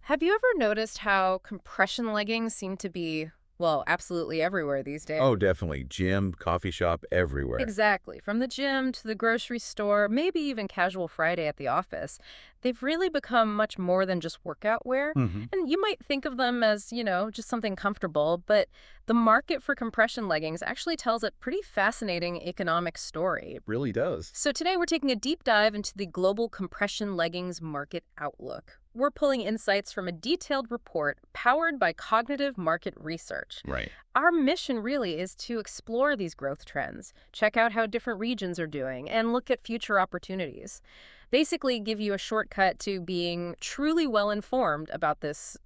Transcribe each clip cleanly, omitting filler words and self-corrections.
Have you ever noticed how compression leggings seem to be, well, absolutely everywhere these days? Oh, definitely. Gym, coffee shop, everywhere. Exactly. From the gym to the grocery store, maybe even casual Friday at the office, they've really become much more than just workout wear. Hmm. And you might think of them as, just something comfortable, but the market for compression leggings actually tells a pretty fascinating economic story. Really does. So today we're taking a deep dive into the global compression leggings market outlook. We're pulling insights from a detailed report powered by cognitive market research. Right. Our mission really is to explore these growth trends, check out how different regions are doing, and look at future opportunities. Basically, give you a shortcut to being truly well informed about this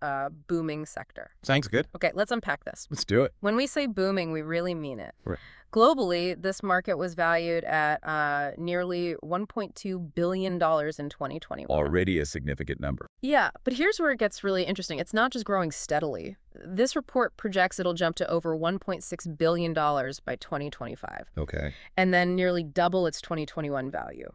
booming sector. Sounds good. Okay, let's unpack this. Let's do it. When we say booming, we really mean it. Right. Globally, this market was valued at nearly $1.2 billion in 2021. Already a significant number. Yeah, but here's where it gets really interesting. It's not just growing steadily. This report projects it'll jump to over $1.6 billion by 2025, Okay. and then nearly double its 2021 value,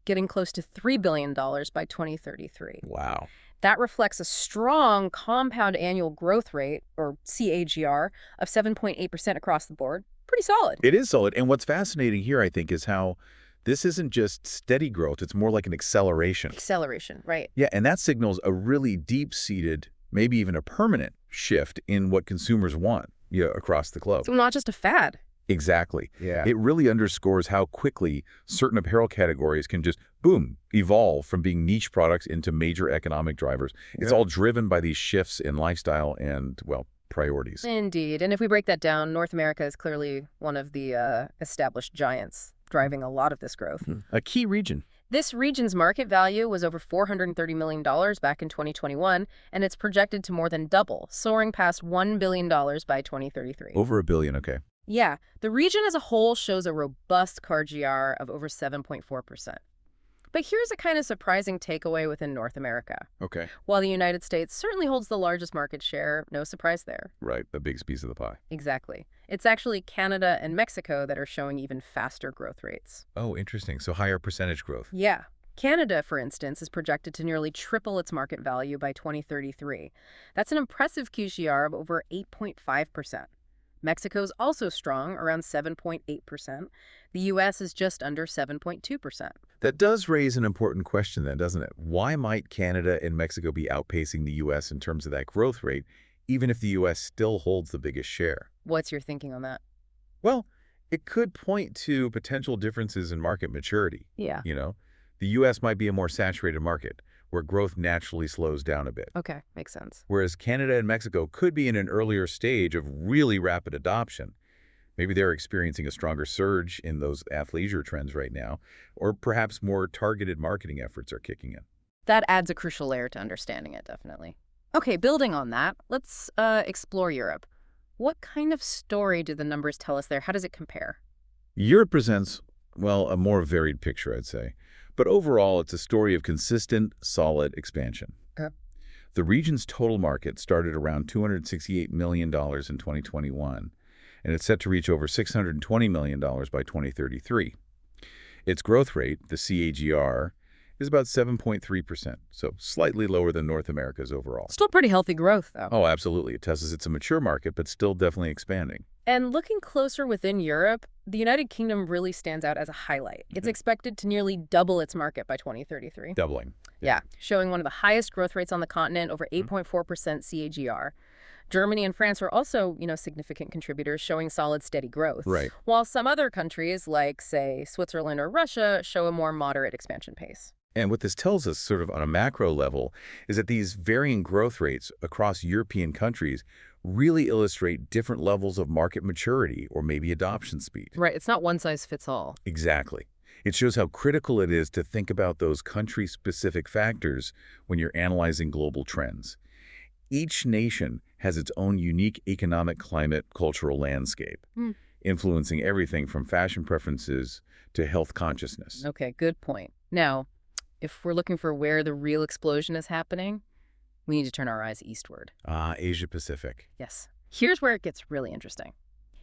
getting close to $3 billion by 2033. Wow. That reflects a strong compound annual growth rate, or CAGR, of 7.8% across the board. Pretty solid. It is solid. And what's fascinating here, I think, is how this isn't just steady growth. It's more like an acceleration. Acceleration, right. Yeah, and that signals a really deep-seated, maybe even a permanent shift in what consumers want, across the globe. So not just a fad. Exactly. Yeah. It really underscores how quickly certain apparel categories can just, boom, evolve from being niche products into major economic drivers. It's all driven by these shifts in lifestyle and, well, priorities. Indeed. And if we break that down, North America is clearly one of the established giants driving a lot of this growth. A key region. This region's market value was over $430 million back in 2021, and it's projected to more than double, soaring past $1 billion by 2033. Over $1 billion, okay. Yeah, the region as a whole shows a robust CAGR of over 7.4%. But here's a kind of surprising takeaway within North America. Okay. While the United States certainly holds the largest market share, no surprise there. Right, the biggest piece of the pie. Exactly. It's actually Canada and Mexico that are showing even faster growth rates. Oh, interesting. So higher percentage growth. Yeah. Canada, for instance, is projected to nearly triple its market value by 2033. That's an impressive QCR of over 8.5%. Mexico's also strong, around 7.8%. The U.S. is just under 7.2%. That does raise an important question then, doesn't it? Why might Canada and Mexico be outpacing the U.S. in terms of that growth rate, even if the U.S. still holds the biggest share? What's your thinking on that? Well, it could point to potential differences in market maturity. Yeah. The U.S. might be a more saturated market, where growth naturally slows down a bit. Okay, makes sense. Whereas Canada and Mexico could be in an earlier stage of really rapid adoption. Maybe they're experiencing a stronger surge in those athleisure trends right now, or perhaps more targeted marketing efforts are kicking in. That adds a crucial layer to understanding it, definitely. Okay, building on that, let's explore Europe. What kind of story do the numbers tell us there? How does it compare? Europe presents, well, a more varied picture, I'd say. But overall, it's a story of consistent, solid expansion. Okay. The region's total market started around $268 million in 2021, and it's set to reach over $620 million by 2033. Its growth rate, the CAGR, is about 7.3%, so slightly lower than North America's overall. Still pretty healthy growth, though. Oh, absolutely. It tells us it's a mature market, but still definitely expanding. And looking closer within Europe, the United Kingdom really stands out as a highlight. It's expected to nearly double its market by 2033. Doubling. Yeah, showing one of the highest growth rates on the continent, over 8.4% CAGR. Germany and France are also, significant contributors, showing solid, steady growth. Right. While some other countries, like, say, Switzerland or Russia, show a more moderate expansion pace. And what this tells us sort of on a macro level is that these varying growth rates across European countries really illustrate different levels of market maturity or maybe adoption speed. Right, it's not one size fits all. Exactly. It shows how critical it is to think about those country-specific factors when you're analyzing global trends. Each nation has its own unique economic, climate, cultural landscape, influencing everything from fashion preferences to health consciousness. Okay, good point. Now, if we're looking for where the real explosion is happening, we need to turn our eyes eastward. Asia-Pacific. Yes. Here's where it gets really interesting.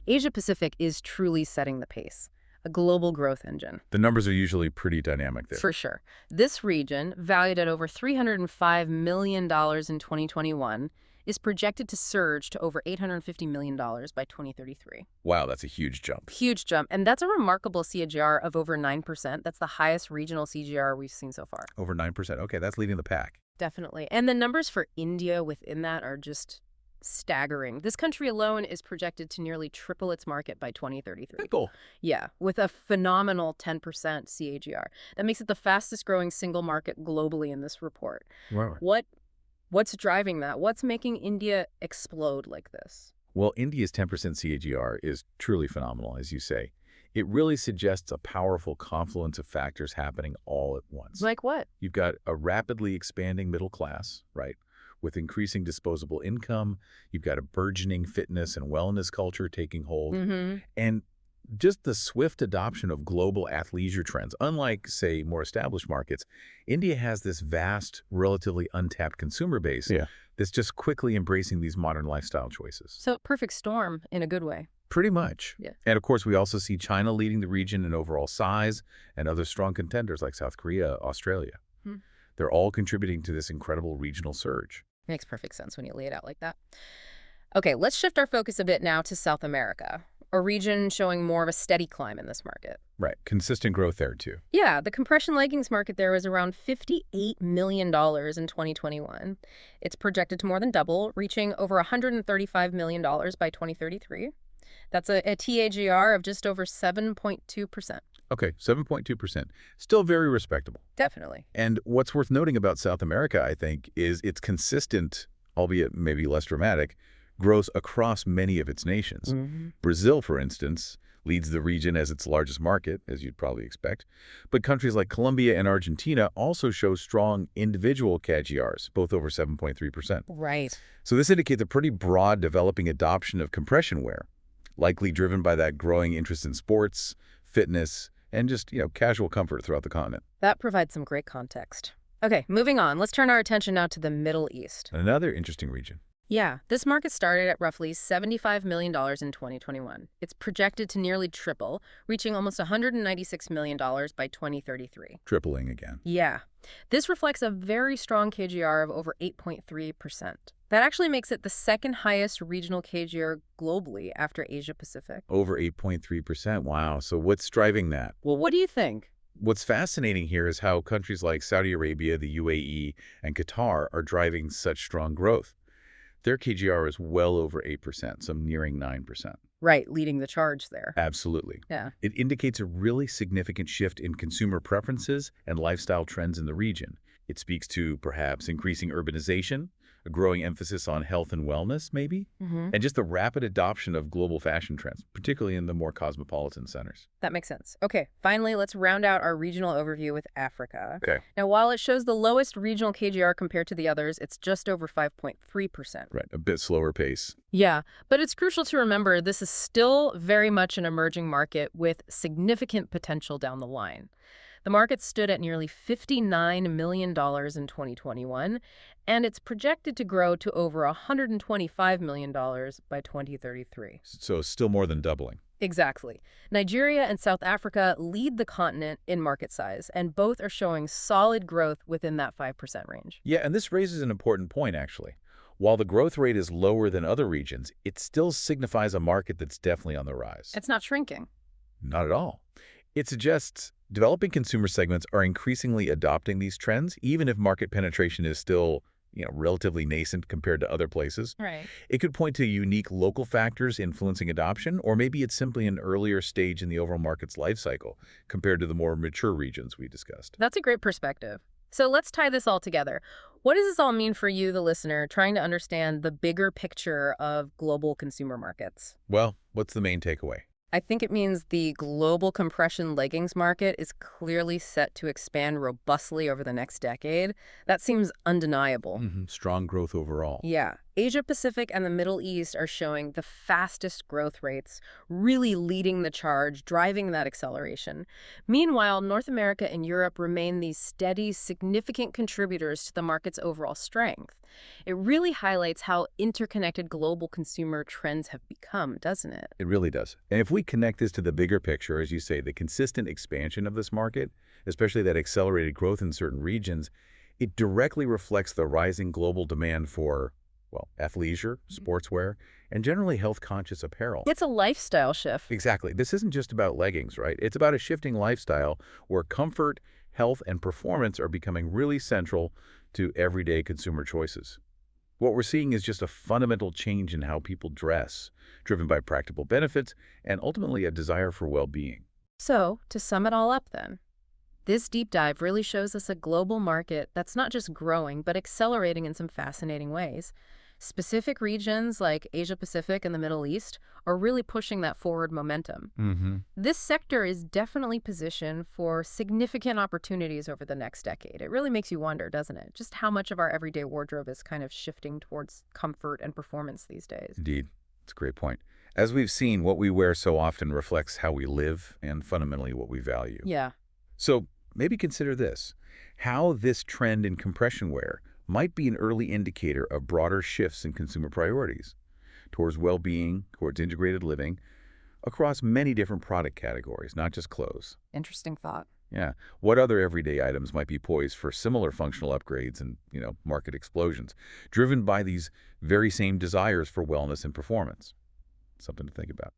Asia-Pacific is truly setting the pace. a global growth engine. The numbers are usually pretty dynamic there. For sure. This region, valued at over $305 million in 2021, is projected to surge to over $850 million by 2033. Wow, that's a huge jump. Huge jump. And that's a remarkable CAGR of over 9%. That's the highest regional CAGR we've seen so far. Over 9%. Okay, that's leading the pack. Definitely. And the numbers for India within that are just staggering. This country alone is projected to nearly triple its market by 2033. Cool. Yeah, with a phenomenal 10% CAGR. That makes it the fastest growing single market globally in this report. Wow. What's driving that? What's making India explode like this? Well, India's 10% CAGR is truly phenomenal, as you say. It really suggests a powerful confluence of factors happening all at once. Like what? You've got a rapidly expanding middle class, right, with increasing disposable income. You've got a burgeoning fitness and wellness culture taking hold. And just the swift adoption of global athleisure trends. Unlike, say, more established markets, India has this vast, relatively untapped consumer base that's just quickly embracing these modern lifestyle choices. So perfect storm in a good way. Pretty much. Yeah. And of course, we also see China leading the region in overall size and other strong contenders like South Korea, Australia. They're all contributing to this incredible regional surge. Makes perfect sense when you lay it out like that. Okay, let's shift our focus a bit now to South America, a region showing more of a steady climb in this market. Right. Consistent growth there, too. Yeah, the compression leggings market there was around $58 million in 2021. It's projected to more than double, reaching over $135 million by 2033. That's a TAGR of just over 7.2%. Okay, 7.2%. Still very respectable. Definitely. And what's worth noting about South America, I think, is its consistent, albeit maybe less dramatic, growth across many of its nations. Brazil, for instance, leads the region as its largest market, as you'd probably expect. But countries like Colombia and Argentina also show strong individual CAGRs, both over 7.3%. Right. So this indicates a pretty broad developing adoption of compression wear, likely driven by that growing interest in sports, fitness, and just, casual comfort throughout the continent. That provides some great context. Okay, moving on. Let's turn our attention now to the Middle East. Another interesting region. Yeah, this market started at roughly $75 million in 2021. It's projected to nearly triple, reaching almost $196 million by 2033. Tripling again. Yeah. This reflects a very strong KGR of over 8.3%. That actually makes it the second highest regional KGR globally after Asia Pacific. Over 8.3%. Wow. So what's driving that? Well, what do you think? What's fascinating here is how countries like Saudi Arabia, the UAE, and Qatar are driving such strong growth. Their KGR is well over 8%, so nearing 9%. Right, leading the charge there. Absolutely. Yeah. It indicates a really significant shift in consumer preferences and lifestyle trends in the region. It speaks to perhaps increasing urbanization, a growing emphasis on health and wellness, maybe, and just the rapid adoption of global fashion trends, particularly in the more cosmopolitan centers. That makes sense. Okay, finally, let's round out our regional overview with Africa. Okay. Now, while it shows the lowest regional KGR compared to the others, it's just over 5.3%. Right, a bit slower pace. Yeah, but it's crucial to remember this is still very much an emerging market with significant potential down the line. The market stood at nearly $59 million in 2021, and it's projected to grow to over $125 million by 2033. So still more than doubling. Exactly. Nigeria and South Africa lead the continent in market size, and both are showing solid growth within that 5% range. Yeah, and this raises an important point, actually. While the growth rate is lower than other regions, it still signifies a market that's definitely on the rise. It's not shrinking. Not at all. It suggests developing consumer segments are increasingly adopting these trends, even if market penetration is still, relatively nascent compared to other places. Right. It could point to unique local factors influencing adoption, or maybe it's simply an earlier stage in the overall market's life cycle compared to the more mature regions we discussed. That's a great perspective. So let's tie this all together. What does this all mean for you, the listener, trying to understand the bigger picture of global consumer markets? Well, what's the main takeaway? I think it means the global compression leggings market is clearly set to expand robustly over the next decade. That seems undeniable. Strong growth overall. Yeah. Asia Pacific and the Middle East are showing the fastest growth rates, really leading the charge, driving that acceleration. Meanwhile, North America and Europe remain these steady, significant contributors to the market's overall strength. It really highlights how interconnected global consumer trends have become, doesn't it? It really does. And if we connect this to the bigger picture, as you say, the consistent expansion of this market, especially that accelerated growth in certain regions, it directly reflects the rising global demand for, well, athleisure, sportswear, and generally health-conscious apparel. It's a lifestyle shift. Exactly. This isn't just about leggings, right? It's about a shifting lifestyle where comfort, health, and performance are becoming really central to everyday consumer choices. What we're seeing is just a fundamental change in how people dress, driven by practical benefits and ultimately a desire for well-being. So, to sum it all up then, this deep dive really shows us a global market that's not just growing, but accelerating in some fascinating ways. Specific regions like Asia Pacific and the Middle East are really pushing that forward momentum. Mm-hmm. This sector is definitely positioned for significant opportunities over the next decade. It really makes you wonder, doesn't it? Just how much of our everyday wardrobe is kind of shifting towards comfort and performance these days. Indeed. It's a great point. As we've seen, what we wear so often reflects how we live and fundamentally what we value. Yeah. So maybe consider this, how this trend in compression wear might be an early indicator of broader shifts in consumer priorities towards well-being, towards integrated living, across many different product categories, not just clothes. Interesting thought. Yeah. What other everyday items might be poised for similar functional upgrades and, market explosions, driven by these very same desires for wellness and performance? Something to think about.